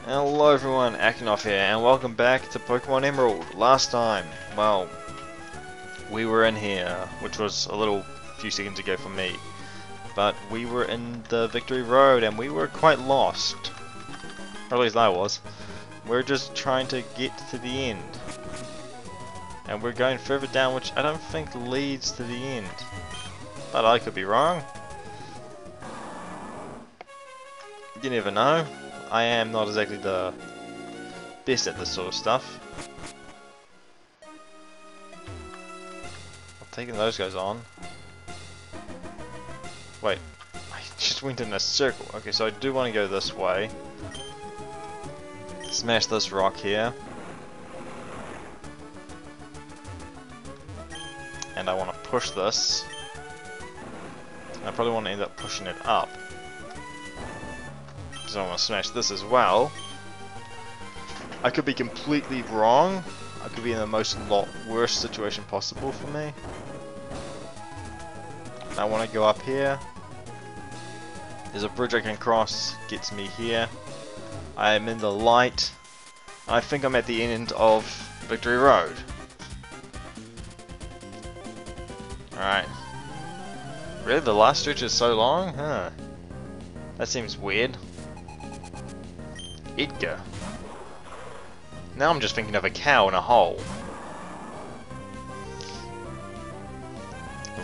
Hello everyone, Akinoff here, and welcome back to Pokemon Emerald. Last time, well, we were in here, which was a few seconds ago for me, but we were in the Victory Road and we were quite lost. Or at least I was. We're just trying to get to the end. And we're going further down, which I don't think leads to the end. But I could be wrong. You never know. I am not exactly the best at this sort of stuff. I'm taking those guys on. Wait, I just went in a circle. Okay, so I do want to go this way. Smash this rock here. And I want to push this. I probably want to end up pushing it up. So I want to smash this as well. I could be completely wrong. I could be in the worst situation possible for me. I want to go up here. There's a bridge I can cross. Gets me here. I am in the light. I think I'm at the end of Victory Road. Alright. Really? The last stretch is so long? Huh. That seems weird. Edgar. Now I'm just thinking of a cow in a hole.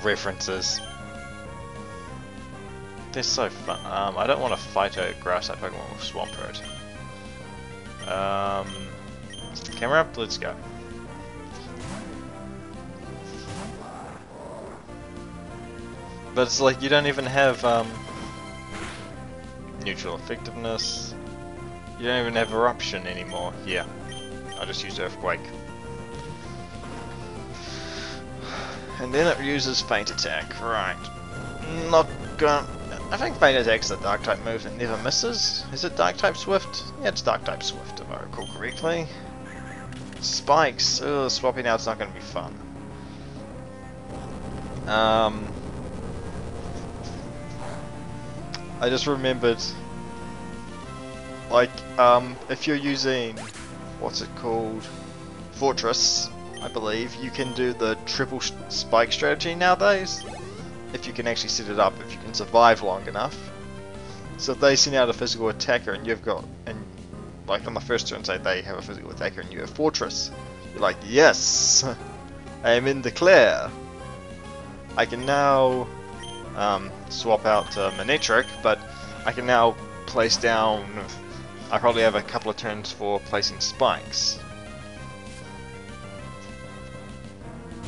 References. They're so fun. I don't want to fight a grass type Pokemon with Swampert. Camera up, let's go. But it's like you don't even have neutral effectiveness. You don't even have eruption anymore. Yeah, I just used earthquake. And then it uses feint attack. Right. Not gonna. I think feint attack's a dark type move that never misses. Is it dark type swift? Yeah, it's dark type swift if I recall correctly. Spikes. Ugh, swapping out's not gonna be fun. I just remembered. Like, if you're using, what's it called, Fortress, I believe, you can do the triple spike strategy nowadays. If you can actually set it up, if you can survive long enough. So if they send out a physical attacker and you've got, and like on the first turn say they have a physical attacker and you have Fortress, you're like, yes, I am in the clear. I can now swap out Manectric, but I can now place down. I probably have a couple of turns for placing spikes.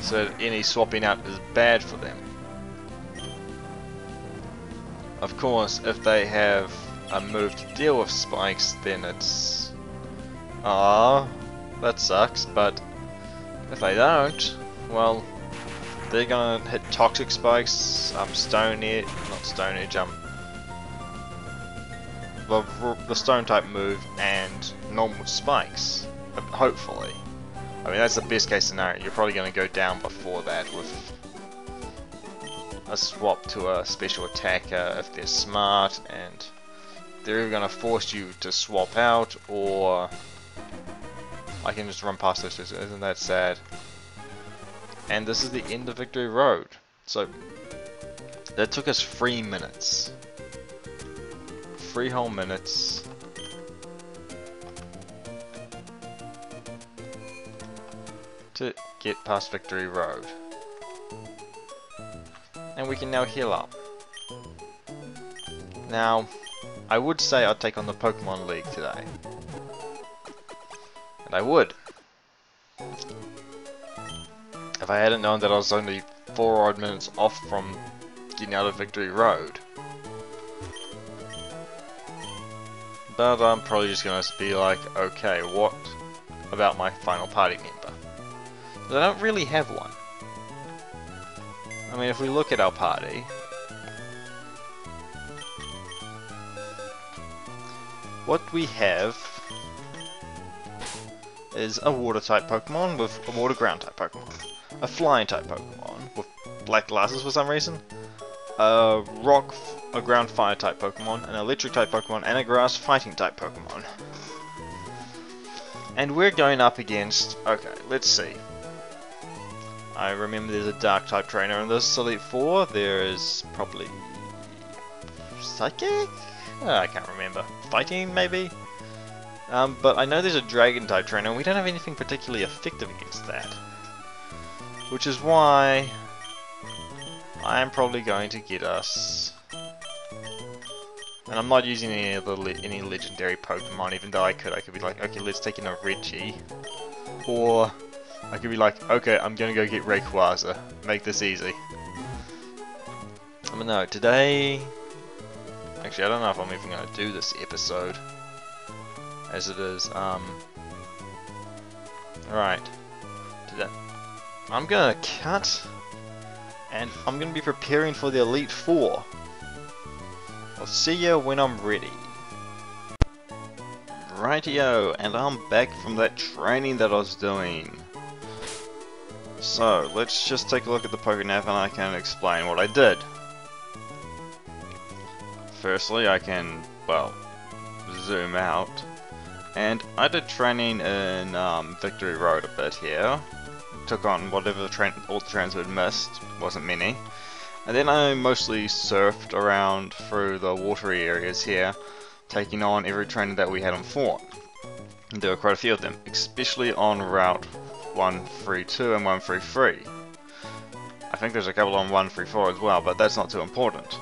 So any swapping out is bad for them. Of course, if they have a move to deal with spikes, then it's... that sucks, but if they don't, well, they're gonna hit toxic spikes, Stone Edge, not Stone Edge, the stone type move and normal spikes, hopefully. I mean, that's the best case scenario. You're probably going to go down before that with a swap to a special attacker if they're smart, and they're either going to force you to swap out, or I can just run past this. Isn't that sad? And this is the end of Victory Road. So that took us 3 minutes. 3 whole minutes. To get past Victory Road. And we can now heal up. Now, I would say I'd take on the Pokemon League today. And I would. If I hadn't known that I was only 4 odd minutes off from getting out of Victory Road. But I'm probably just going to be like, okay, what about my final party member? Because I don't really have one. I mean, if we look at our party, what we have is a water type Pokemon with a water ground type Pokemon, a flying type Pokemon with black glasses for some reason, a rock, a ground fire type Pokemon, an electric type Pokemon, and a grass fighting type Pokemon. And we're going up against... Okay, let's see. I remember there's a dark type trainer in this Elite Four. There is probably... Psychic? I can't remember. Fighting, maybe? But I know there's a dragon type trainer, and we don't have anything particularly effective against that. Which is why I am probably going to get us... And I'm not using any legendary Pokemon, even though I could be like, okay, let's take in a Reggie. Or I could be like, okay, I'm gonna go get Rayquaza. Make this easy. But no, today... Actually, I don't know if I'm even gonna do this episode. As it is, right. Today, I'm gonna cut, and I'm gonna be preparing for the Elite Four. I'll see you when I'm ready. Rightio, and I'm back from that training that I was doing. So, let's just take a look at the Pokénav and I can explain what I did. Firstly, I can, well, zoom out. And I did training in Victory Road a bit here. Took on whatever all the trains had missed, wasn't many. And then I mostly surfed around through the watery areas here, taking on every trainer that we had on foot. And there were quite a few of them, especially on Route 132 and 133. I think there's a couple on 134 as well, but that's not too important.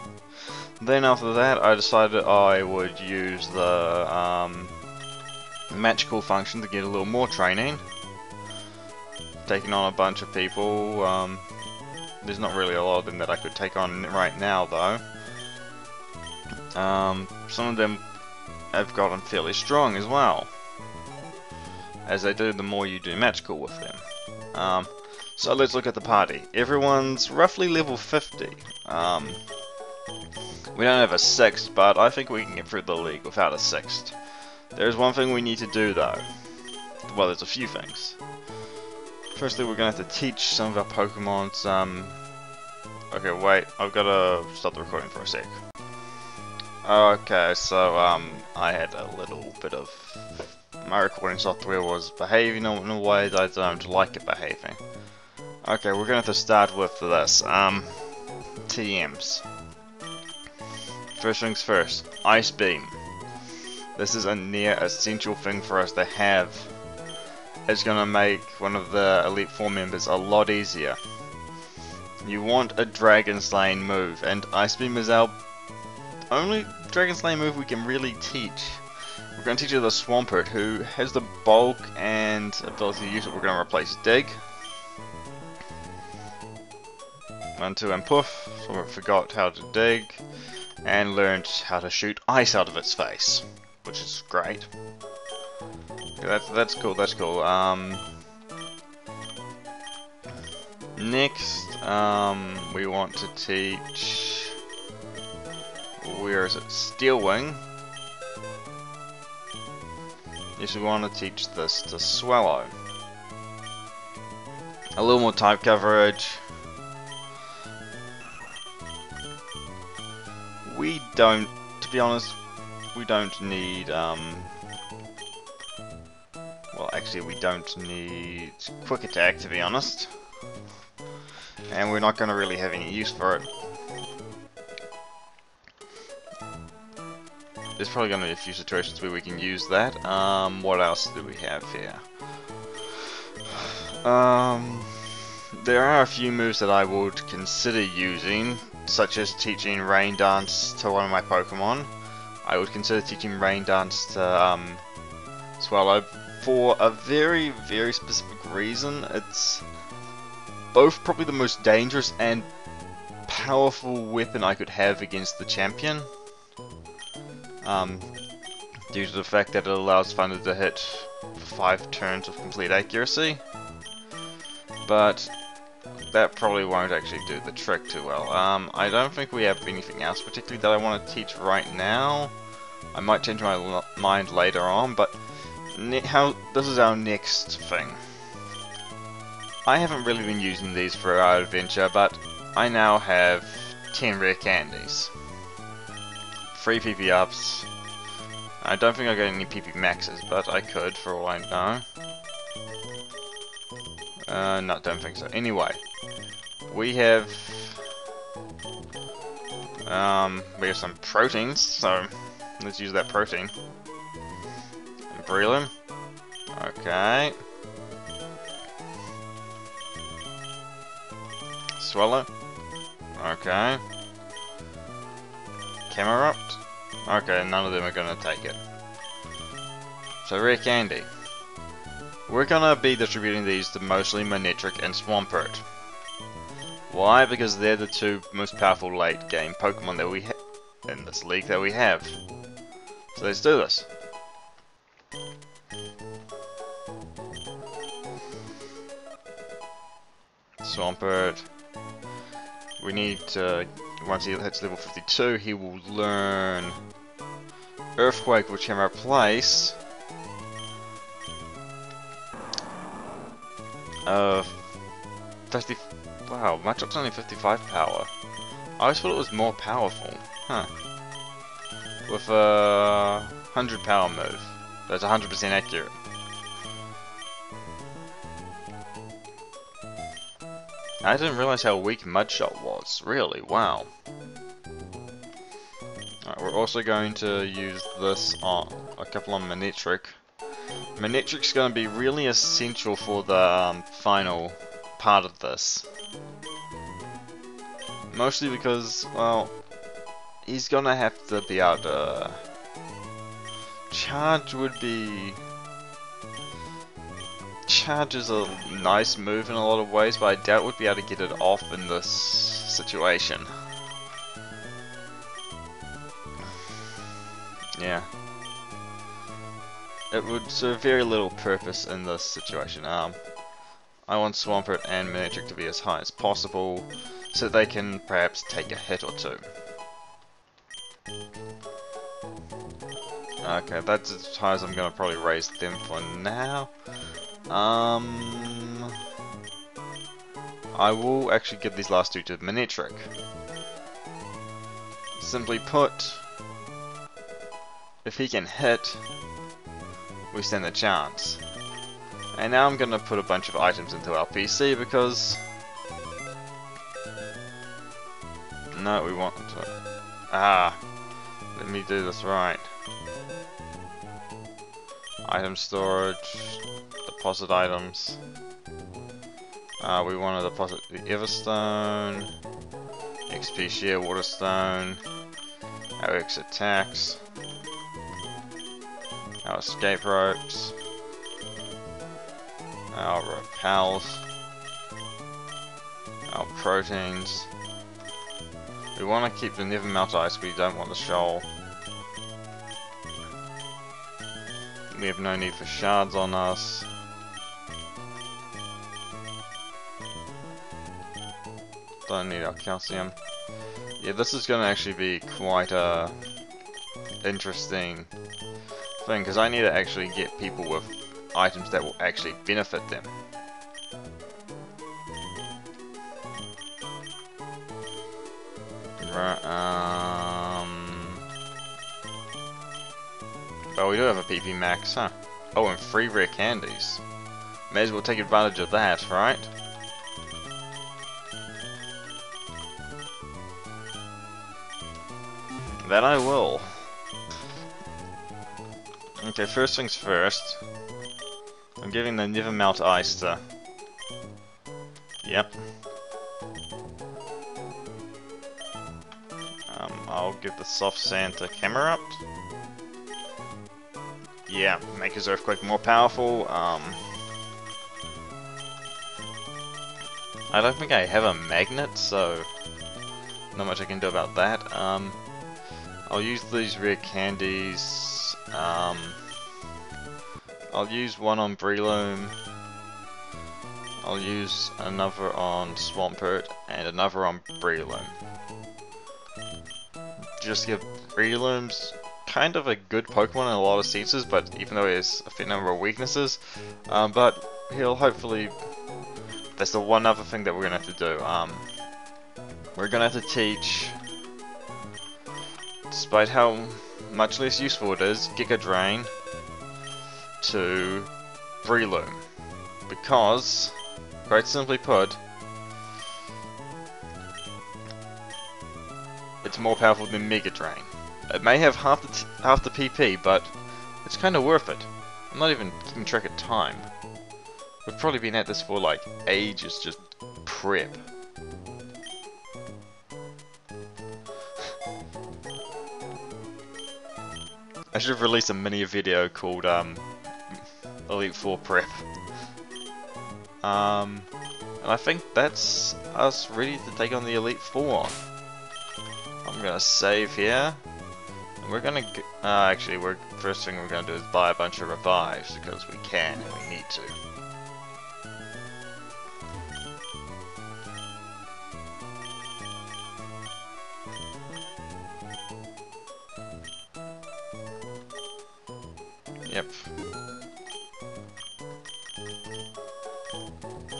Then after that, I decided I would use the match call function to get a little more training. Taking on a bunch of people. There's not really a lot of them that I could take on right now though. Some of them have gotten fairly strong as well. As they do, the more you do match call with them. So let's look at the party. Everyone's roughly level 50. We don't have a 6th, but I think we can get through the league without a 6th. There's one thing we need to do though. Well, there's a few things. Firstly, we're going to have to teach some of our Pokemons, okay, wait, I've got to stop the recording for a sec. Okay, so, I had a little bit of... My recording software was behaving in a way that I don't like it behaving. Okay, we're going to have to start with this, TMs. First things first, Ice Beam. This is a near essential thing for us to have. It's going to make one of the Elite Four members a lot easier. You want a Dragon Slaying move, and Ice Beam is our only Dragon Slaying move we can really teach. We're going to teach you the Swampert, who has the bulk and ability to use it. We're going to replace Dig. 1, 2, and Poof. So we forgot how to dig, and learned how to shoot ice out of its face, which is great. That's cool, that's cool. Next, we want to teach... Where is it? Steel Wing. Yes, we want to teach this to Swallow. A little more type coverage. We don't, to be honest, we don't need, well, actually, we don't need Quick Attack, to be honest. And we're not going to really have any use for it. There's probably going to be a few situations where we can use that. What else do we have here? There are a few moves that I would consider using, such as teaching Rain Dance to one of my Pokemon. I would consider teaching Rain Dance to Swallow for a very, very specific reason. It's both probably the most dangerous and powerful weapon I could have against the champion. Due to the fact that it allows Thunder to hit 5 turns of complete accuracy. But that probably won't actually do the trick too well. I don't think we have anything else particularly that I want to teach right now. I might change my mind later on, but this is our next thing. I haven't really been using these for our adventure, but I now have 10 rare candies. 3 PP ups, I don't think I got any PP maxes, but I could for all I know. No, don't think so. Anyway, we have some proteins, so let's use that protein. Breloom. Okay. Swallow. Okay. Camerupt. Okay, none of them are gonna take it. So rare candy. We're gonna be distributing these to mostly Manectric and Swampert. Why? Because they're the two most powerful late game Pokemon that we have in this league that we have. So let's do this. Swampert. We need to, once he hits level 52, he will learn Earthquake, which can replace 50. Wow, Machop's only 55 power. I always thought it was more powerful. Huh. With a 100 power move. That's 100% accurate. I didn't realize how weak Mudshot was. Really, wow. Alright, we're also going to use this on a couple on Manectric. Manectric's going to be really essential for the final part of this. Mostly because, well, he's going to have to be able to... Charge would be... Charge is a nice move in a lot of ways, but I doubt we'd be able to get it off in this situation. Yeah. It would serve very little purpose in this situation. I want Swampert and Manectric to be as high as possible, so they can perhaps take a hit or two. Okay, that's as high as I'm going to probably raise them for now. I will actually give these last two to Manectric. Simply put, if he can hit, we stand a chance. And now I'm going to put a bunch of items into our PC because... No, we want to... let me do this right. Item storage, deposit items. We want to deposit the Everstone, XP Share Waterstone, our X attacks, our escape ropes, our repels, our proteins. We want to keep the Never Melt Ice, we don't want the Shoal. We have no need for shards on us. Don't need our calcium. Yeah, this is going to actually be quite a interesting thing, because I need to actually get people with items that will actually benefit them. Right, oh, we do have a PP max, huh? Oh, and free rare candies. May as well take advantage of that, right? That I will. Okay, first things first. I'm giving the Never Melt Ice to... Yep. I'll give the Soft Sand to Camerupt. Yeah, make his Earthquake more powerful. I don't think I have a magnet, so not much I can do about that. I'll use these rare candies. I'll use one on Breloom. I'll use another on Swampert and another on Breloom. Just give Breloom's kind of a good Pokemon in a lot of senses, but even though he has a fair number of weaknesses, but he'll hopefully... That's the one other thing that we're gonna have to do. We're gonna have to teach, despite how much less useful it is, Giga Drain to Breloom. Because, quite simply put, it's more powerful than Mega Drain. It may have half the PP, but it's kind of worth it. I'm not even keeping track of time. We've probably been at this for like ages, just prep. I should have released a mini video called Elite 4 Prep. And I think that's us ready to take on the Elite 4. I'm gonna save here. And we're gonna actually, first thing we're gonna do is buy a bunch of revives because we can and we need to. Yep.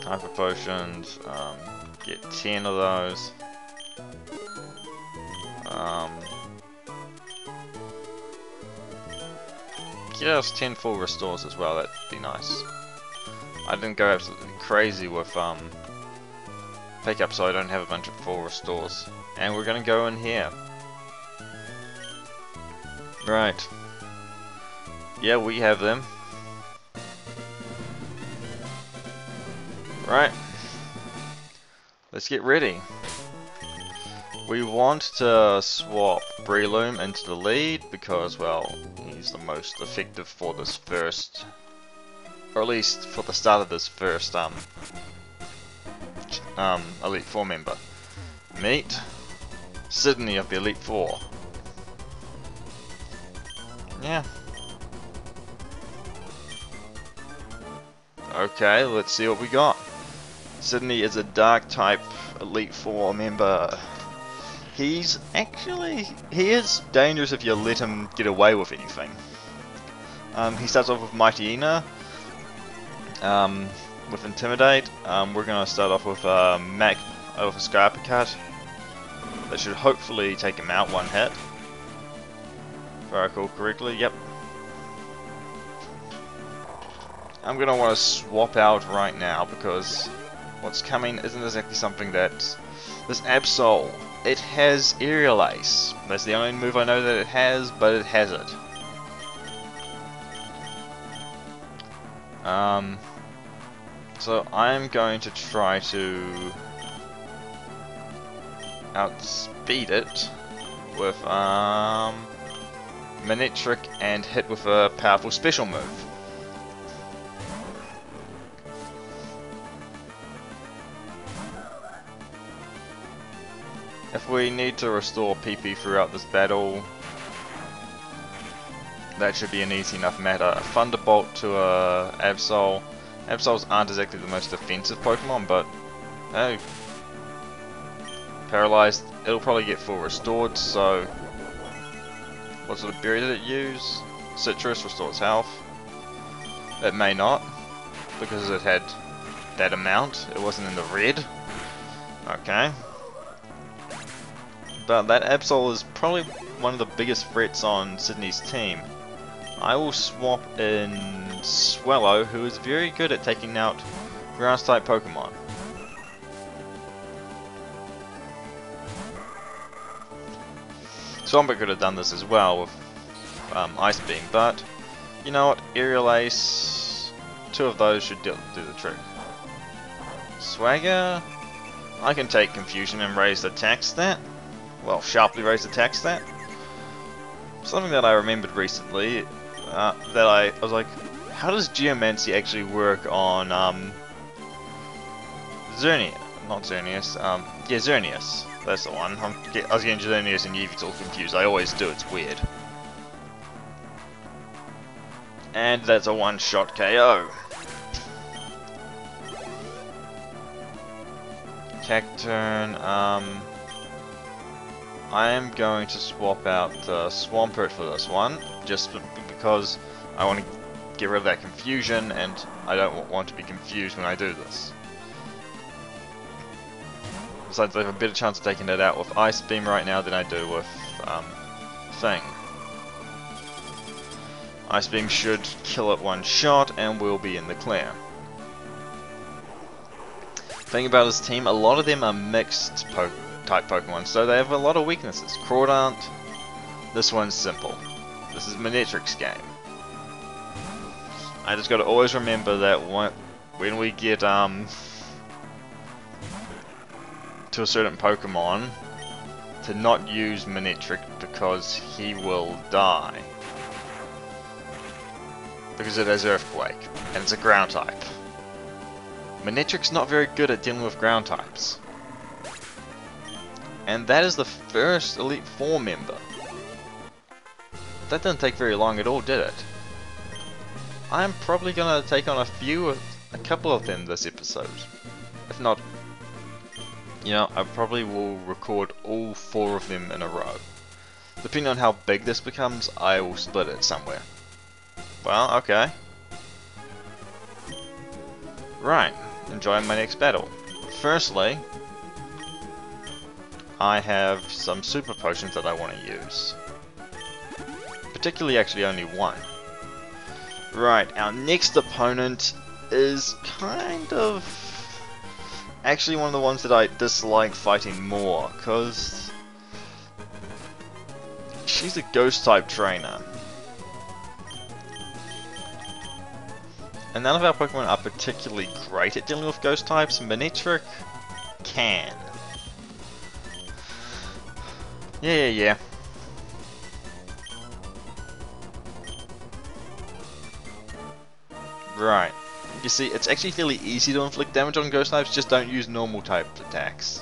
Hyper potions. Get 10 of those. Get us 10 full restores as well, that'd be nice. I didn't go absolutely crazy with pickup, so I don't have a bunch of full restores. And we're gonna go in here. Right. Yeah, we have them. Right. Let's get ready. We want to swap Breloom into the lead because, well, he's the most effective for this first, or at least for the start of this first Elite 4 member. Meet Sydney of the Elite 4. Yeah. Okay, let's see what we got. Sydney is a Dark type Elite 4 member. He is dangerous if you let him get away with anything. He starts off with Mighty Ina, with Intimidate. We're going to start off with Mac with a Sky Uppercut. That should hopefully take him out one hit. If I recall correctly, yep. I'm going to want to swap out right now because what's coming isn't exactly something that... This Absol, it has Aerial Ace. That's the only move I know that it has, but it has it. So I'm going to try to outspeed it with Manectric and hit with a powerful special move. If we need to restore PP throughout this battle, that should be an easy enough matter. A Thunderbolt to a Absol. Absols aren't exactly the most defensive Pokemon, but hey, paralyzed, it'll probably get full restored, so what sort of berry did it use? Citrus restores health. It may not, because it had that amount, it wasn't in the red. Okay. But that Absol is probably one of the biggest threats on Sydney's team. I will swap in Swellow, who is very good at taking out grass type Pokemon. Swampert could have done this as well with Ice Beam, but you know what, Aerial Ace, 2 of those should do the trick. Swagger, I can take Confusion and raise the attack stat. Well, sharply raise the attack stat. Something that I remembered recently, that I was like, how does Geomancy actually work on Xerneas? Not Xerneas, yeah, Xerneas. That's the one. I was getting Xerneas and Eevee all confused. I always do, it's weird. And that's a one-shot KO. Cacturn, I am going to swap out Swampert for this one, just because I want to get rid of that confusion, and I don't want to be confused when I do this. Besides, I have a better chance of taking it out with Ice Beam right now than I do with Thing. Ice Beam should kill it one shot and we'll be in the clear. Thing about this team, a lot of them are mixed type Pokemon, so they have a lot of weaknesses. Crawdaunt, this one's simple. This is Manectric's game. I just gotta always remember that when we get to a certain Pokemon, to not use Manectric because he will die. Because it has Earthquake, and it's a ground type. Manectric's not very good at dealing with ground types. And that is the first Elite Four member. That didn't take very long at all, did it? I'm probably gonna take on a couple of them this episode. If not, you know, I probably will record all 4 of them in a row. Depending on how big this becomes, I will split it somewhere. Well, okay. Right, enjoying my next battle. Firstly, I have some super potions that I want to use. Particularly actually only one. Right, our next opponent is kind of actually one of the ones that I dislike fighting more, because she's a ghost type trainer. And none of our Pokemon are particularly great at dealing with ghost types. Manectric can. Yeah. Right. You see, it's actually fairly easy to inflict damage on ghost types, just don't use normal type attacks.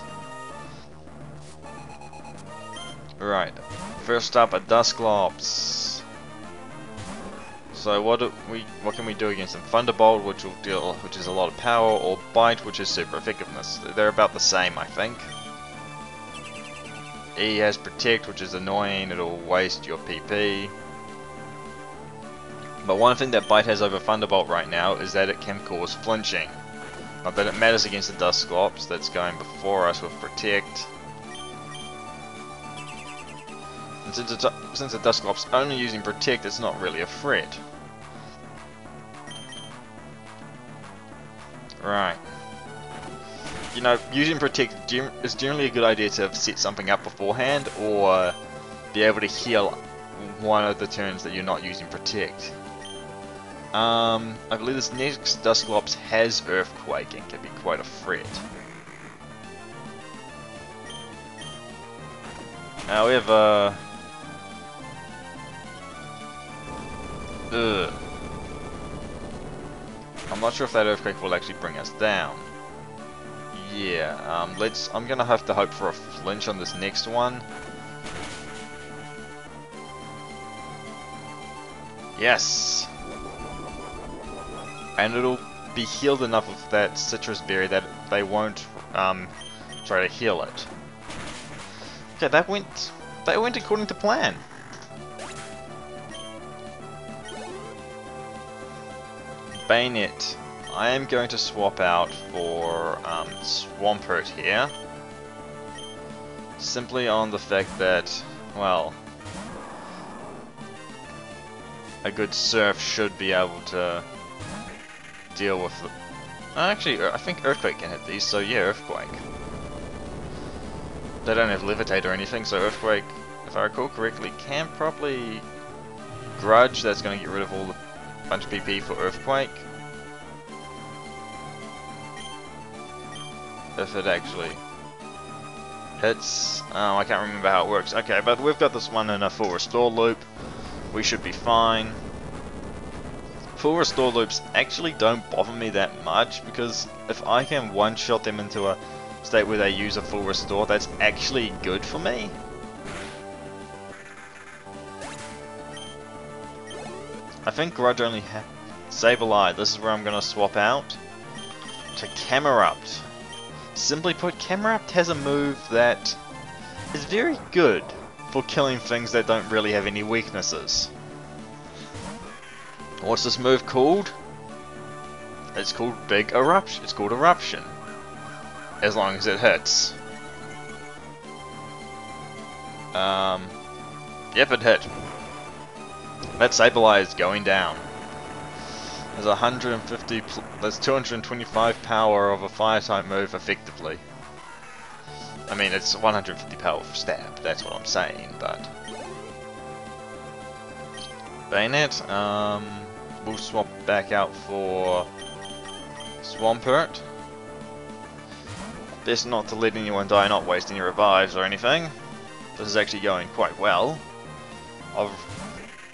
Right. First up, a Dusclops. So what can we do against them? Thunderbolt, which is a lot of power, or Bite, which is super effectiveness. They're about the same, I think. E has Protect, which is annoying, it'll waste your PP. But one thing that Bite has over Thunderbolt right now is that it can cause flinching. Not that it matters against the Dusclops that's going before us with Protect. And since the Dusclops only using Protect, it's not really a threat. Right. You know, using Protect is generally a good idea to set something up beforehand, or be able to heal one of the turns that you're not using Protect. I believe this next Dusclops has Earthquake and can be quite a threat. However, I'm not sure if that Earthquake will actually bring us down. Yeah, I'm gonna have to hope for a flinch on this next one. Yes! And it'll be healed enough of that citrus berry that they won't try to heal it. Okay, that went according to plan. Bayonet. I am going to swap out for Swampert here. Simply on the fact that, well, a good Surf should be able to deal with the... Actually, I think Earthquake can hit these, so yeah, Earthquake. They don't have Levitate or anything, so Earthquake, if I recall correctly, can probably Grudge. That's going to get rid of all the bunch of PP for Earthquake. If it actually hits. Oh, I can't remember how it works. Okay, but we've got this one in a full restore loop. We should be fine. Full restore loops actually don't bother me that much, because if I can one-shot them into a state where they use a full restore, that's actually good for me. I think Grudge only Sableye. This is where I'm going to swap out to Camerupt. Simply put, Camerupt has a move that is very good for killing things that don't really have any weaknesses. What's this move called? It's called Big Eruption. It's called Eruption. As long as it hits. Yep, it hit. That Sableye is going down. There's 150, there's 225 power of a fire type move effectively. I mean, it's 150 power for stab, that's what I'm saying, but... Bayonet, we'll swap back out for Swampert. Best not to let anyone die, not waste any revives or anything. This is actually going quite well. I've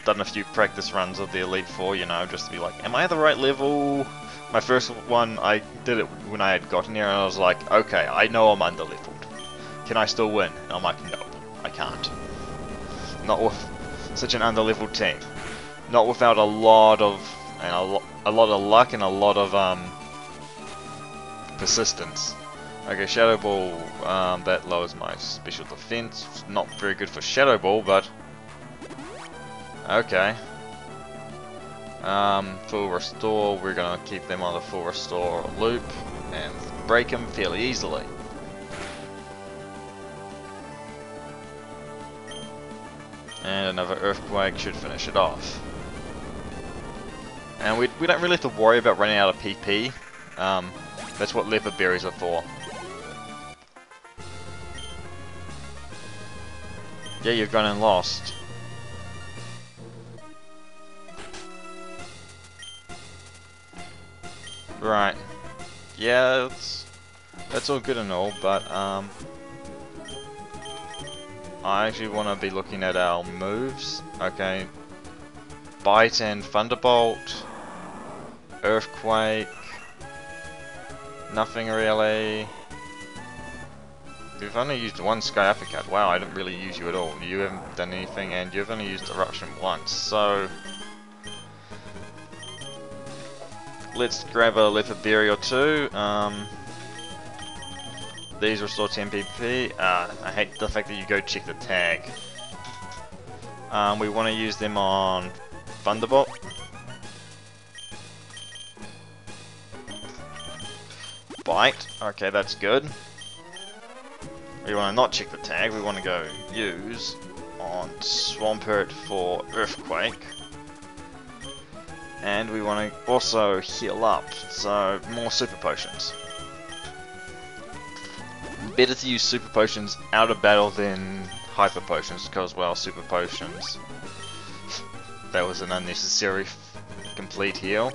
done a few practice runs of the Elite Four, you know, just to be like, am I at the right level? My first one, I did it when I had gotten here and I was like, okay, I know I'm under-leveled. Can I still win? And I'm like, nope, I can't. Not with such an under-leveled team. Not without a lot of luck and a lot of persistence. Okay, Shadow Ball, that lowers my special defense. Not very good for Shadow Ball, but okay. Full restore. We're gonna keep them on the full restore loop and break them fairly easily. And another Earthquake should finish it off. And we don't really have to worry about running out of PP. That's what leopard berries are for. Yeah, you've gone and lost. Right. Yeah, that's all good and all, but I actually want to be looking at our moves. Okay. Bite and Thunderbolt. Earthquake. Nothing really. We've only used one Sky Uppercut. Wow, I didn't really use you at all. You haven't done anything, and you've only used Eruption once, so... Let's grab a Leopard Berry or two. These restore 10 PP. I hate the fact that you go check the tag. We want to use them on Thunderbolt. Bite. Okay, that's good. We want to not check the tag. We want to go use on Swampert for Earthquake. And we want to also heal up, so more Super Potions. Better to use Super Potions out of battle than Hyper Potions, because, well, Super Potions... that was an unnecessary complete heal.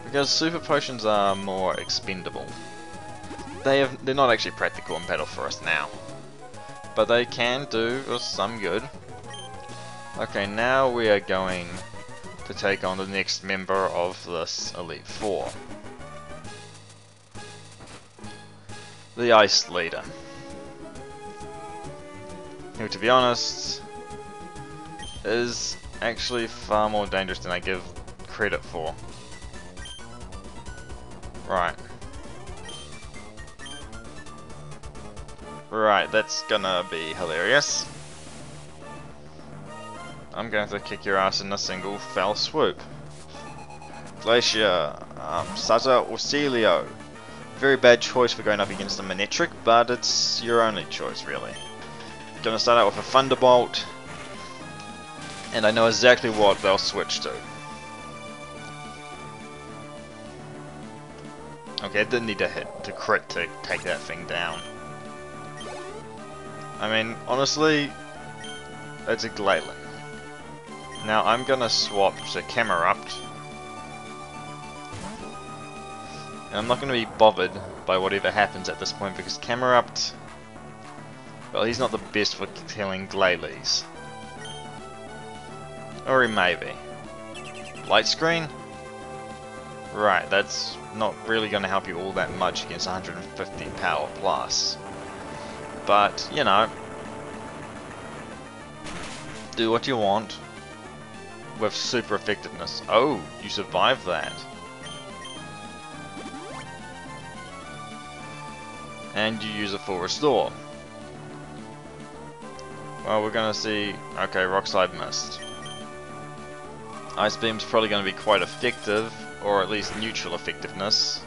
Because Super Potions are more expendable. They're not actually practical in battle for us now. But they can do us some good. Okay, now we are going to take on the next member of this Elite Four. The Ice Leader. Who, to be honest, is actually far more dangerous than I give credit for. Right. Right, that's gonna be hilarious. I'm going to kick your ass in a single fell swoop. Glacier, Sutter or Celio. Very bad choice for going up against a Manectric, but it's your only choice really. Gonna start out with a Thunderbolt, and I know exactly what they'll switch to. Okay, I didn't need to hit to crit to take that thing down. I mean, honestly, it's a Glalie. Now I'm gonna swap to Camerupt. And I'm not gonna be bothered by whatever happens at this point because Camerupt, well, he's not the best for killing Glalies. Or he may be. Light Screen? Right, that's not really gonna help you all that much against 150 power plus. But, you know, do what you want with super effectiveness. Oh, you survived that. And you use a full restore. Well, we're gonna see... Okay, Rock Slide missed. Ice Beam's probably gonna be quite effective, or at least neutral effectiveness.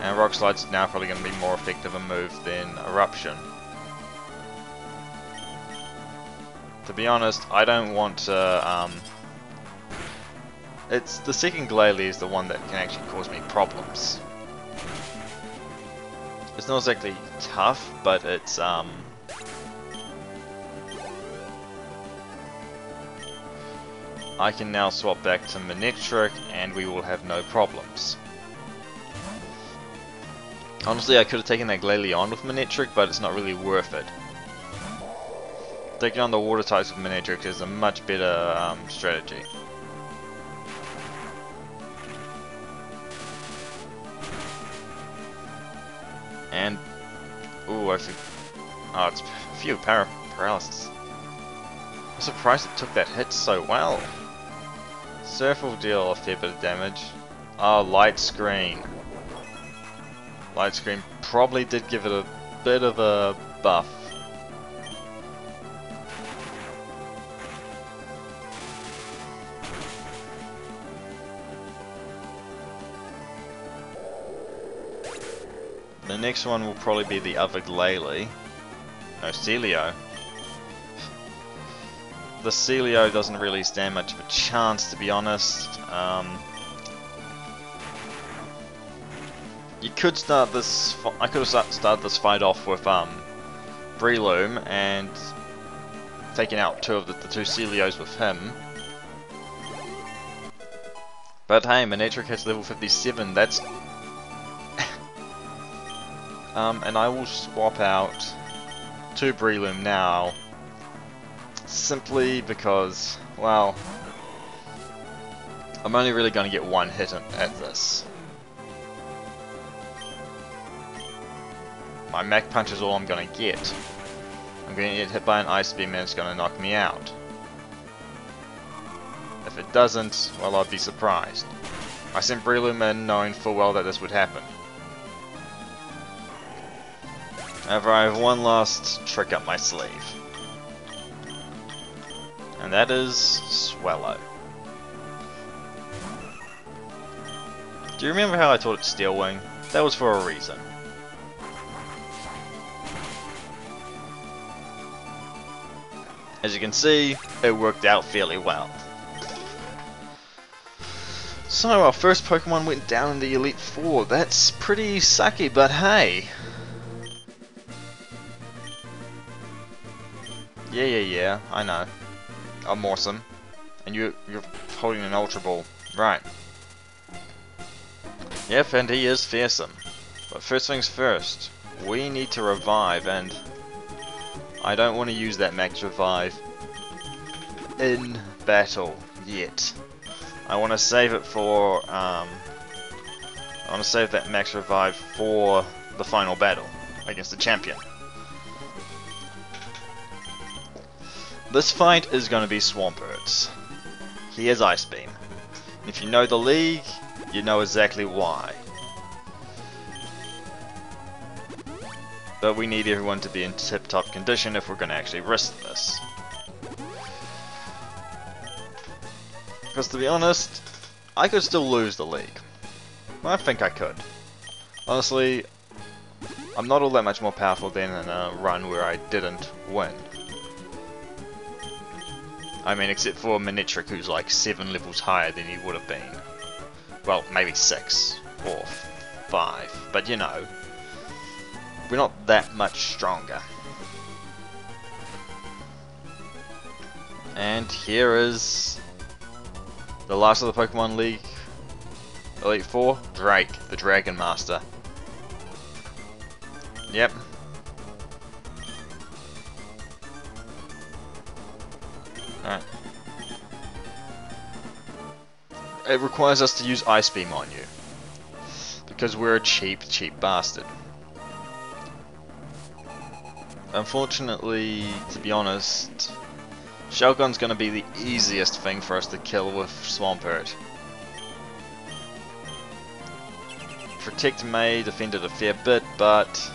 And Rock Slide's now probably going to be more effective a move than Eruption. To be honest, I don't want to, it's the second Glalie is the one that can actually cause me problems. It's not exactly tough, but it's, I can now swap back to Manectric and we will have no problems. Honestly, I could have taken that Glalie on with Manectric, but it's not really worth it. Taking on the water types with Manectric is a much better strategy. And, ooh, it's a few paralysis. I'm surprised it took that hit so well. Surf will deal a fair bit of damage. Oh, light screen. Light screen probably did give it a bit of a buff. The next one will probably be the other Glalie. No, Celio. The Celio doesn't really stand much of a chance, to be honest. You could start this. I could have started this fight off with Breloom and taken out two of the two Celios with him. But hey, Manectric has level 57. That's and I will swap out to Breloom now, simply because, well, I'm only really going to get one hit at this. My Mach Punch is all I'm going to get. I'm going to get hit by an Ice Beam and it's going to knock me out. If it doesn't, well, I'd be surprised. I sent Breloom in knowing full well that this would happen. However, I have one last trick up my sleeve. And that is Swallow. Do you remember how I taught it Steel Wing? That was for a reason. As you can see, it worked out fairly well. So our first Pokemon went down in the Elite Four. That's pretty sucky, but hey. Yeah, I know. I'm awesome. And you're holding an Ultra Ball. Right. Yep, and he is fearsome. But first things first, we need to revive, and I don't want to use that Max Revive in battle yet. I want to save it for, I want to save that Max Revive for the final battle against the champion. This fight is going to be Swampert. He has Ice Beam. If you know the league, you know exactly why. But we need everyone to be in tip-top condition if we're going to actually risk this. Because to be honest, I could still lose the league. I think I could. Honestly, I'm not all that much more powerful than in a run where I didn't win. I mean, except for Manectric, who's like 7 levels higher than he would have been. Well, maybe 6 or 5, but you know, we're not that much stronger. And here is the last of the Pokemon League Elite Four, Drake, the Dragon Master. Yep. Alright. It requires us to use Ice Beam on you. Because we're a cheap bastard. Unfortunately, to be honest, Shell Gun's gonna be the easiest thing for us to kill with Swampert. Protect may defend it a fair bit, but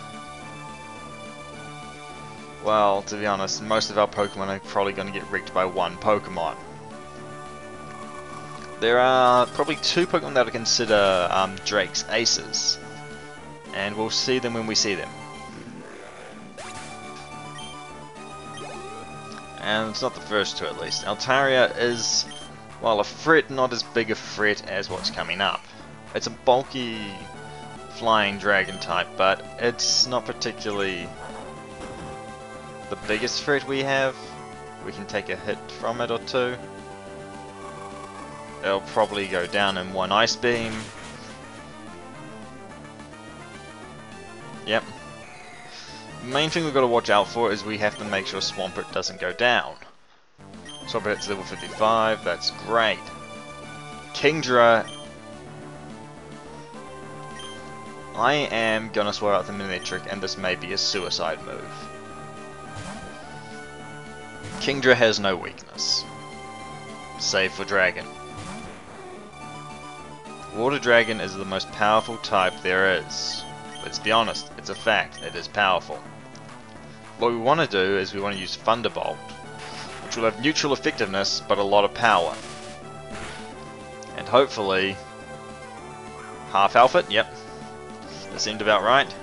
well, to be honest, most of our Pokemon are probably going to get wrecked by one Pokemon. There are probably 2 Pokemon that I consider Drake's aces, and we'll see them when we see them. And it's not the first two at least. Altaria is, while a threat, not as big a threat as what's coming up. It's a bulky flying dragon type, but it's not particularly the biggest threat we have. We can take a hit from it or two. It'll probably go down in one ice beam. Yep. The main thing we've got to watch out for is we have to make sure Swampert doesn't go down. Swampert's level 55, that's great. Kingdra, I am gonna swear out the Manectric, and this may be a suicide move. Kingdra has no weakness, save for Dragon. Water Dragon is the most powerful type there is. Let's be honest, it's a fact, it is powerful. What we want to do is we want to use Thunderbolt, which will have neutral effectiveness but a lot of power. And hopefully, half outfit, yep, that seemed about right.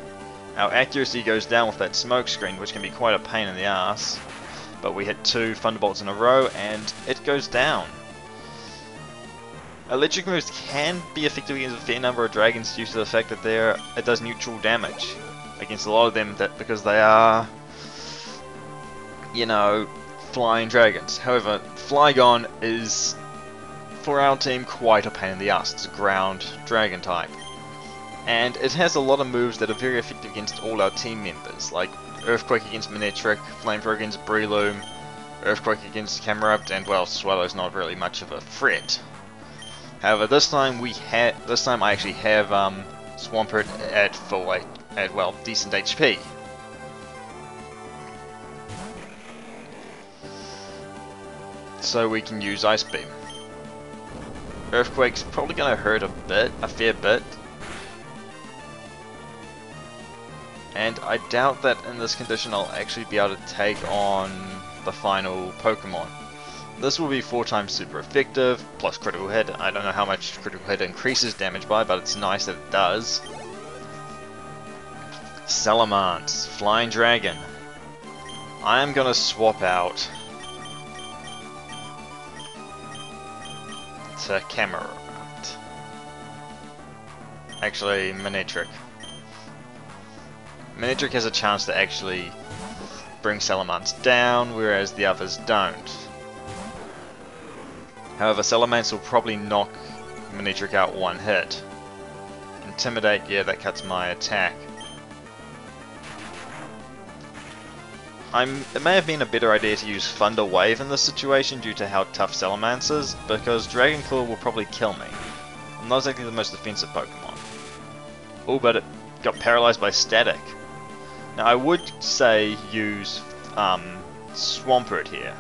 Our accuracy goes down with that smoke screen, which can be quite a pain in the ass. But we hit 2 Thunderbolts in a row and it goes down. Electric moves can be effective against a fair number of dragons due to the fact that it does neutral damage against a lot of them because they are, you know, flying dragons. However, Flygon is, for our team, quite a pain in the ass. It's a ground dragon type. And it has a lot of moves that are very effective against all our team members, like Earthquake against Manectric, Flamethrower against Breloom, Earthquake against Camerupt, and well, Swallow's not really much of a threat. However, this time I actually have Swampert at full well, decent HP. So we can use Ice Beam. Earthquake's probably going to hurt a fair bit. And I doubt that in this condition I'll actually be able to take on the final Pokemon. This will be 4 times super effective, plus critical hit. I don't know how much critical hit increases damage by, but it's nice that it does. Salamence, Flying Dragon. I am going to swap out to Camerupt. Actually, Manectric. Manectric has a chance to actually bring Salamence down, whereas the others don't. However, Salamence will probably knock Manectric out one hit. Intimidate, yeah, that cuts my attack. It may have been a better idea to use Thunder Wave in this situation due to how tough Salamence is, because Dragon Claw will probably kill me. I'm not exactly the most defensive Pokemon. Oh, but it got paralyzed by static. Now I would say use Swampert here.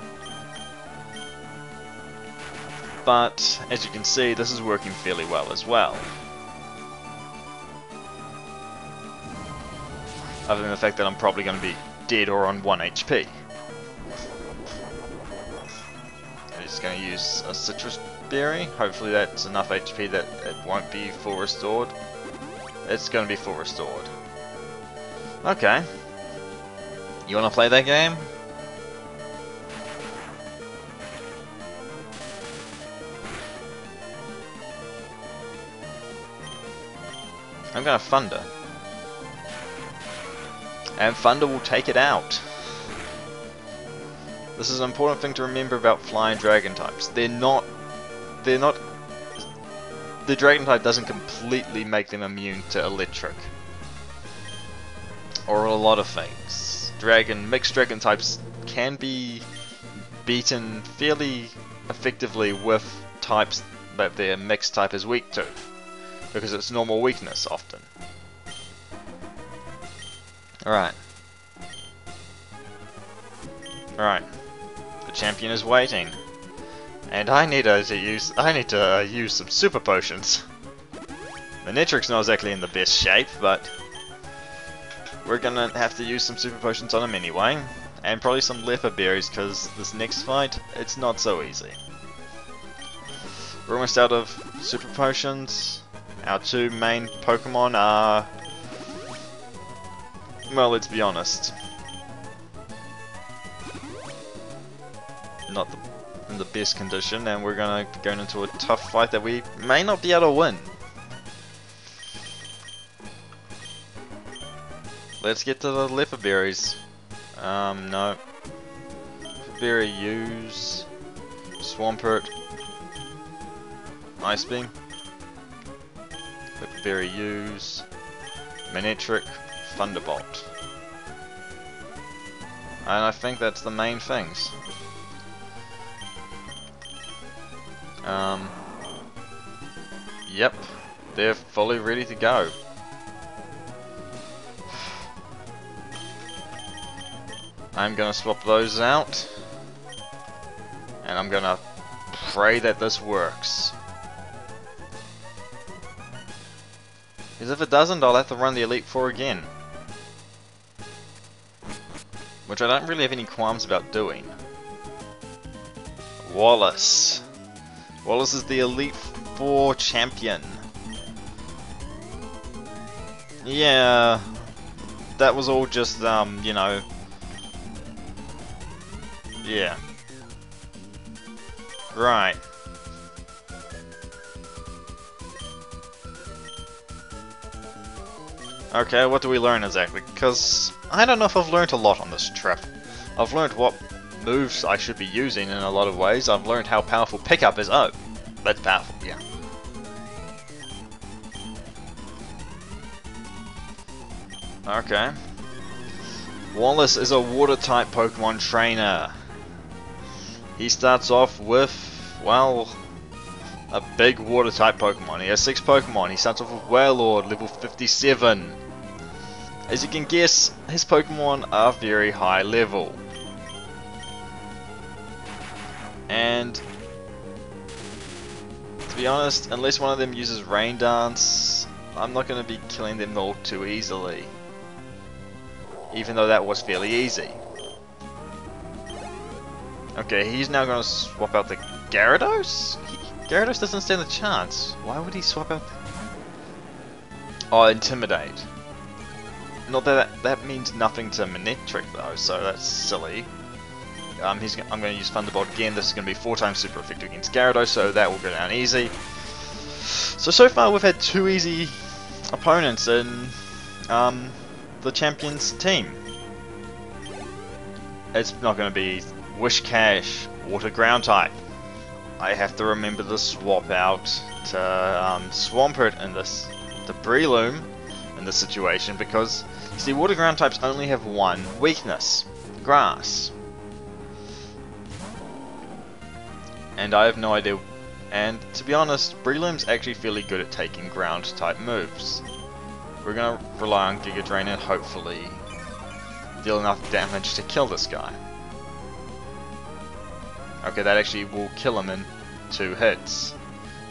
But, as you can see, this is working fairly well as well. Other than the fact that I'm probably going to be dead or on 1 HP. I'm just going to use a Citrus Berry. Hopefully that's enough HP that it won't be full restored. It's going to be full restored. Okay. You want to play that game? I'm going to Thunder. And Thunder will take it out. This is an important thing to remember about flying dragon types. The dragon type doesn't completely make them immune to electric. Or a lot of things. Mixed dragon types can be beaten fairly effectively with types that their mixed type is weak to, because it's normal weakness often. Alright. Alright. The champion is waiting. And I need to use some super potions. Manectric's not exactly in the best shape, but we're gonna have to use some super potions on him anyway. And probably some leopard berries, because this next fight, it's not so easy. We're almost out of super potions. Our 2 main Pokemon are, well, let's be honest. in the best condition, and we're gonna be going into a tough fight that we may not be able to win. Let's get to the leopard berries. No. Berry use. Swampert. Ice Beam. Leopard berry use. Manectric. Thunderbolt. And I think that's the main things. Yep. They're fully ready to go. I'm gonna swap those out, and I'm gonna pray that this works. Because if it doesn't, I'll have to run the Elite Four again. Which I don't really have any qualms about doing. Wallace. Wallace is the Elite Four champion. Yeah, that was all just, you know, yeah. Right. Okay, what do we learn exactly? Because I don't know if I've learned a lot on this trip. I've learned what moves I should be using in a lot of ways. I've learned how powerful pickup is. Oh, that's powerful, yeah. Okay. Wallace is a water-type Pokemon trainer. He starts off with, well, a big water-type Pokemon. He has 6 Pokemon. He starts off with Wailord, level 57. As you can guess, his Pokemon are very high level. And, to be honest, unless one of them uses Rain Dance, I'm not going to be killing them all too easily. Even though that was fairly easy. Okay, he's now going to swap out the Gyarados? Gyarados doesn't stand a chance. Why would he swap out the... Oh, Intimidate. Not that means nothing to Manectric though, so that's silly. I'm going to use Thunderbolt again. This is going to be 4 times super effective against Gyarados, so that will go down easy. So far we've had 2 easy opponents in the champion's team. It's not going to be Wishcash, Water Ground type. I have to remember to swap out to Swampert in this, to Breloom in this situation, because you see, Water Ground types only have one weakness: Grass. And I have no idea. And to be honest, Breloom's actually fairly good at taking ground type moves. We're gonna rely on Giga Drain and hopefully deal enough damage to kill this guy. Okay, that actually will kill him in 2 hits.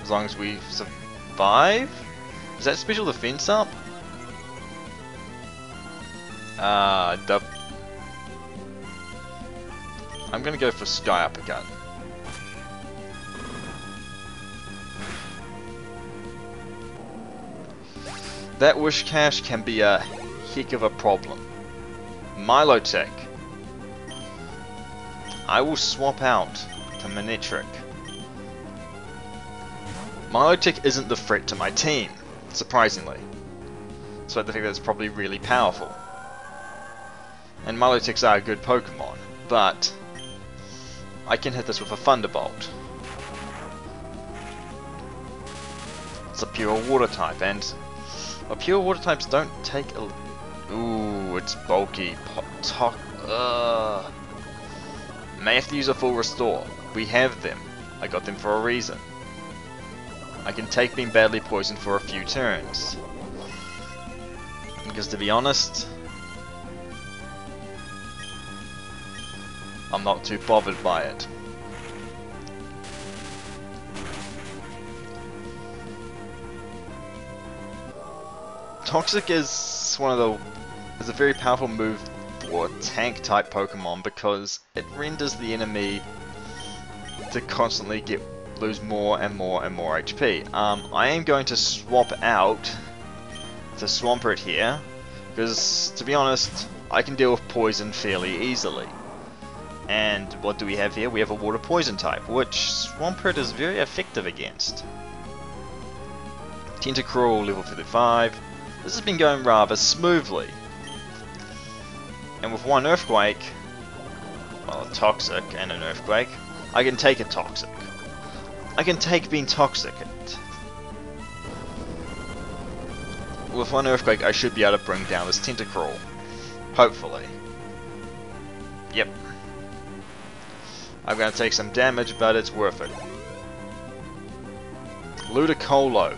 As long as we survive? Is that special defense up? I'm gonna go for Sky Uppercut. That Wishcash can be a heck of a problem. Milotic. I will swap out to Manectric. Milotic isn't the threat to my team, surprisingly. Despite the fact that it's probably really powerful. And Milotics are a good Pokemon, but I can hit this with a Thunderbolt. It's a pure water type, and pure water types don't take a... Ooh, it's bulky. May have to use a full restore. We have them. I got them for a reason. I can take being badly poisoned for a few turns. Because to be honest, I'm not too bothered by it. Toxic is is a very powerful move for tank type Pokemon because it renders the enemy to constantly lose more and more and more HP. I am going to swap out to Swampert here because, to be honest, I can deal with poison fairly easily. And what do we have here? We have a water poison type, which Swampert is very effective against. Tentacruel, level 35. This has been going rather smoothly. And with one Earthquake, well, a Toxic and an Earthquake, I can take a Toxic. I can take being Toxic. With one Earthquake, I should be able to bring down this Tentacruel. Hopefully. Yep. I'm going to take some damage, but it's worth it. Ludicolo.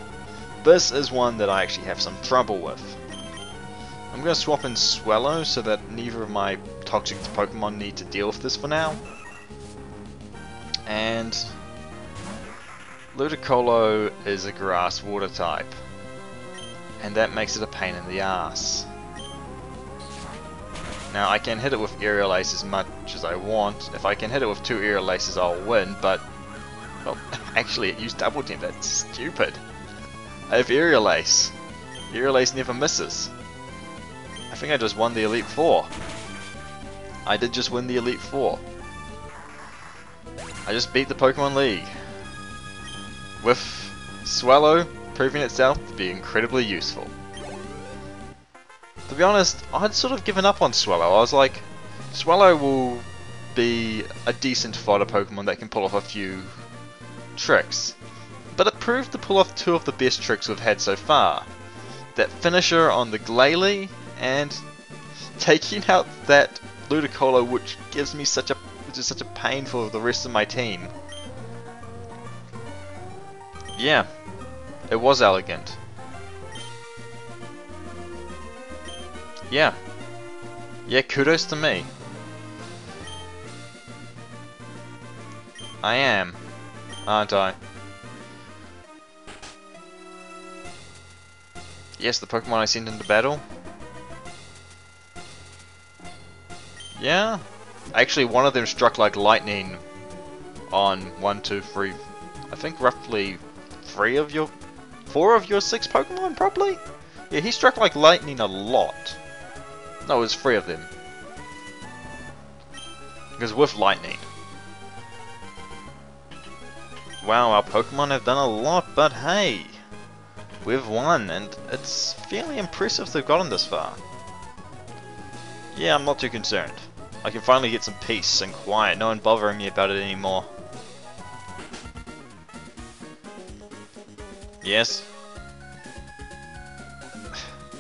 This is one that I actually have some trouble with. I'm going to swap in Swallow so that neither of my toxic Pokemon need to deal with this for now. And Ludicolo is a grass water type. And that makes it a pain in the ass. Now I can hit it with Aerial Ace as much as I want. If I can hit it with 2 Aerial Aces I'll win, but... well, actually it used Double Team, that's stupid. I have Aerial Ace. Aerial Ace never misses. I think I just won the Elite Four. I did just win the Elite Four. I just beat the Pokemon League. With Swallow proving itself to be incredibly useful. To be honest, I'd sort of given up on Swallow. I was like, Swallow will be a decent fodder Pokemon that can pull off a few tricks. But it proved to pull off 2 of the best tricks we've had so far. That finisher on the Glalie and taking out that Ludicolo, which gives me such a pain for the rest of my team. Yeah, it was elegant. Yeah, kudos to me. I am, aren't I? Yes, the Pokemon I sent into battle. Yeah, actually one of them struck like lightning on 1, 2, 3, I think roughly 4 of your 6 Pokemon, probably? Yeah, he struck like lightning a lot. No, it was 3 of them. Because with lightning. Wow, our Pokemon have done a lot, but hey, we've won, and it's fairly impressive they've gotten this far. Yeah, I'm not too concerned. I can finally get some peace and quiet, no one bothering me about it anymore. Yes?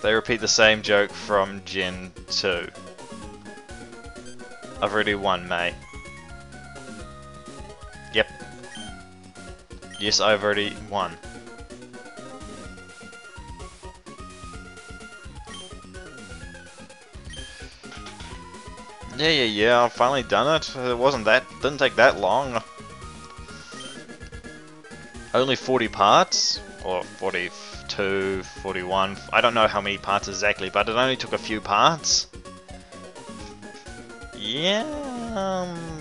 They repeat the same joke from Gen 2. I've already won, May. Yep. Yes, I've already won. Yeah, I've finally done it. It didn't take that long. Only 40 parts? Or 42, 41, I don't know how many parts exactly, but it only took a few parts. Yeah,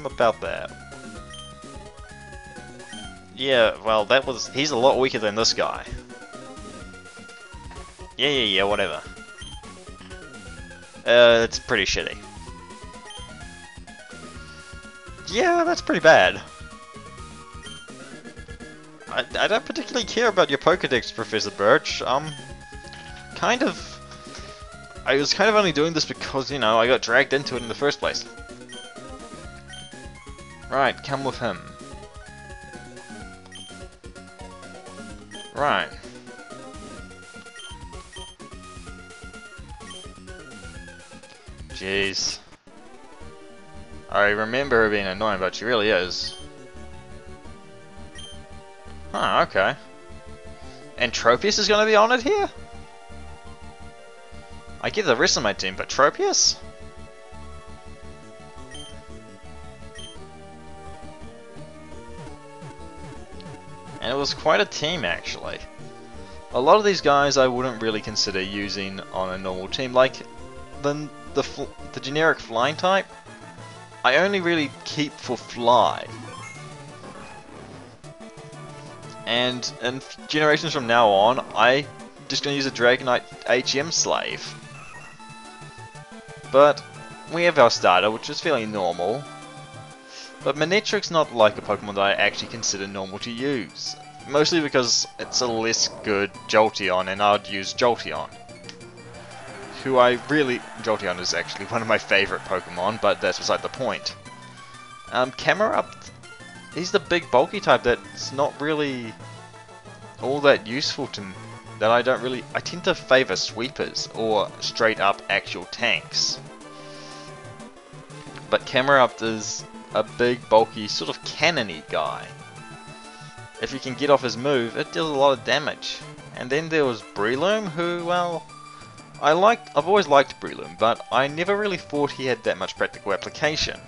about that. Yeah, well, he's a lot weaker than this guy. Yeah, whatever. It's pretty shitty. Yeah, that's pretty bad. I don't particularly care about your Pokedex, Professor Birch. I was kind of only doing this because, you know, I got dragged into it in the first place. Right, come with him. Right. Jeez. I remember her being annoying, but she really is. Huh, okay. And Tropius is going to be on it here? I give the rest of my team, but Tropius? And it was quite a team, actually. A lot of these guys I wouldn't really consider using on a normal team, like the generic flying type. I only really keep for fly. And in generations from now on, I'm just going to use a Dragonite HM Slave. But we have our starter, which is fairly normal. But Manetric's not like a Pokemon that I actually consider normal to use. Mostly because it's a less good Jolteon, and I'd use Jolteon. Jolteon is actually one of my favourite Pokemon, but that's beside the point. Camerupt, he's the big bulky type that's not really all that useful to me. I tend to favour sweepers or straight up actual tanks. But Camerupt is a big bulky sort of cannon-y guy. If you can get off his move, it deals a lot of damage. And then there was Breloom, who, well, I've always liked Breloom, but I never really thought he had that much practical application.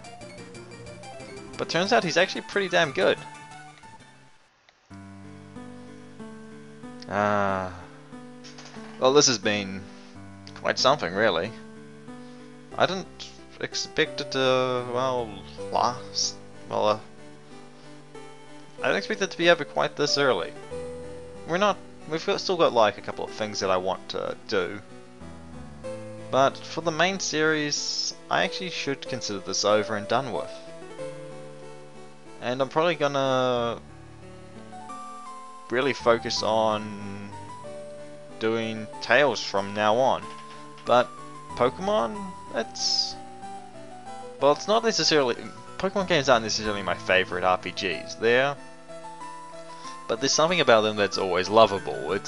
But turns out he's actually pretty damn good. Well, this has been quite something, really. I didn't expect it to, well, last. Well, I didn't expect it to be over quite this early. We've still got like a couple of things that I want to do. But for the main series, I actually should consider this over and done with. And I'm probably gonna really focus on doing Tales from now on. But Pokemon, it's not necessarily... Pokemon games aren't necessarily my favourite RPGs. But there's something about them that's always lovable. I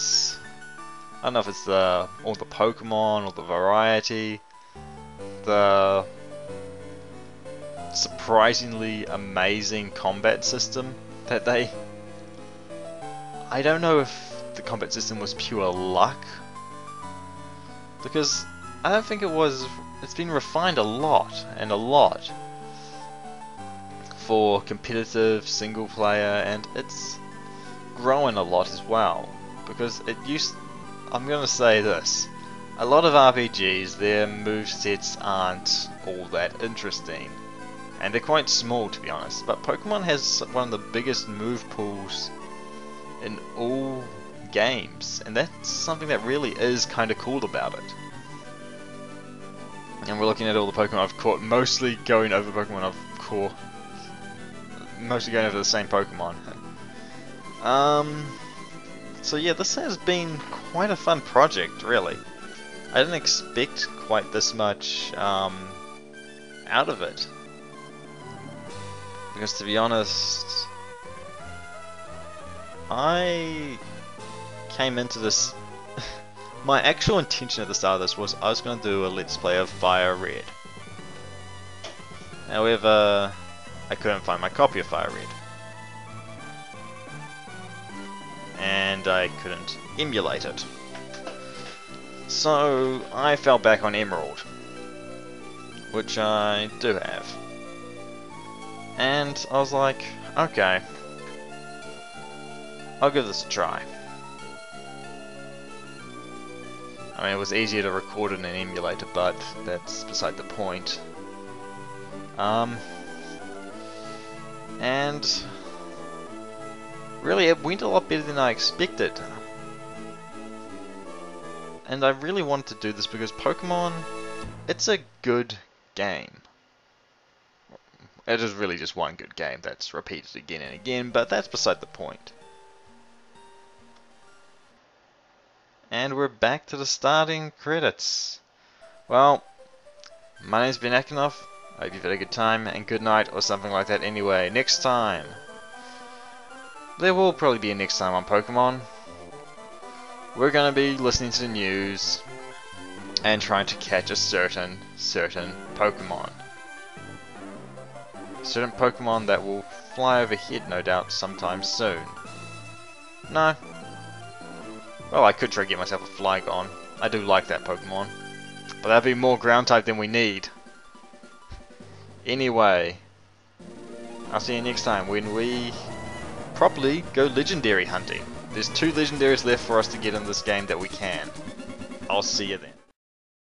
don't know if it's all the Pokemon, or the variety, the surprisingly amazing combat system that they... I don't know if the combat system was pure luck, because I don't think it was. It's been refined a lot for competitive single player, and it's growing a lot as well, because I'm gonna say this, a lot of RPGs, their movesets aren't all that interesting, and they're quite small, to be honest, but Pokemon has one of the biggest move pools in all games, and that's something that really is kind of cool about it. And we're looking at all the Pokemon I've caught, mostly going over the same Pokemon. So yeah, this has been quite a fun project, really. I didn't expect quite this much out of it, because to be honest, I came into this... My actual intention at the start of this was I was going to do a Let's Play of Fire Red. However, I couldn't find my copy of Fire Red. And I couldn't emulate it. So I fell back on Emerald, which I do have. And I was like, okay, I'll give this a try. I mean, it was easier to record in an emulator, but that's beside the point. And really, it went a lot better than I expected. And I really wanted to do this because Pokemon, it's a good game. It is really just one good game that's repeated again and again, but that's beside the point. And we're back to the starting credits. Well, my name's been Akinov. I hope you've had a good time, and good night, or something like that anyway. Next time. There will probably be a next time on Pokemon. We're going to be listening to the news and trying to catch a certain Pokemon. Certain Pokemon that will fly overhead, no doubt, sometime soon. No. Well, I could try to get myself a Flygon. I do like that Pokemon. But that'd be more ground type than we need. Anyway, I'll see you next time when we properly go legendary hunting. There's 2 legendaries left for us to get in this game that we can. I'll see you then.